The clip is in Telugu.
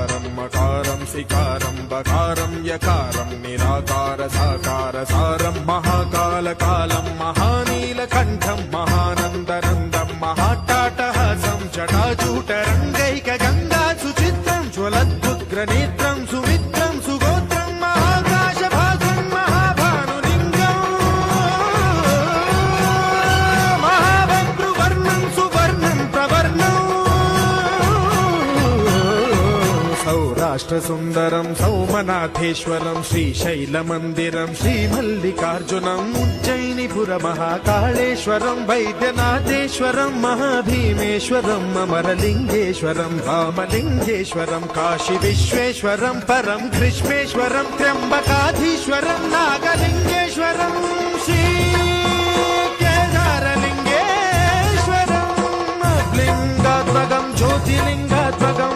మకారం సికారం బకారం యకారం నిరాకార సాకార సారం మహాకాల కాలం మహానీలకంఠం మహానందనందం మహాటాటహాసం జటాజూటరంగైక గంగా సుచిత్రం జ్వలద్భుగ్రనేత్రం సుమిత్రం సుగోత్రం మహాకాశభాగం మహాభానులింగం మహాభద్రువర్ణం సువర్ణం ప్రవర్ణం సౌరాష్ట్ర సుందరం సౌమనాథేశ్వరం శ్రీశైలమందిరం శ్రీమల్లికార్జునం ఉజ్జయినిపుర మహాకాళేశ్వరం వైద్యనాథేశ్వరం మహాభీమేశ్వరం అమరలింగేశ్వరం రామలింగేశ్వరం కాశీ విశ్వేశ్వరం పరం కృష్ణేశ్వరం త్ర్యంబకాధీశ్వరం నాగలింగేశ్వరం శ్రీ కేదారలింగేశ్వరం లింగాత్మకం జ్యోతిలింగాత్మకం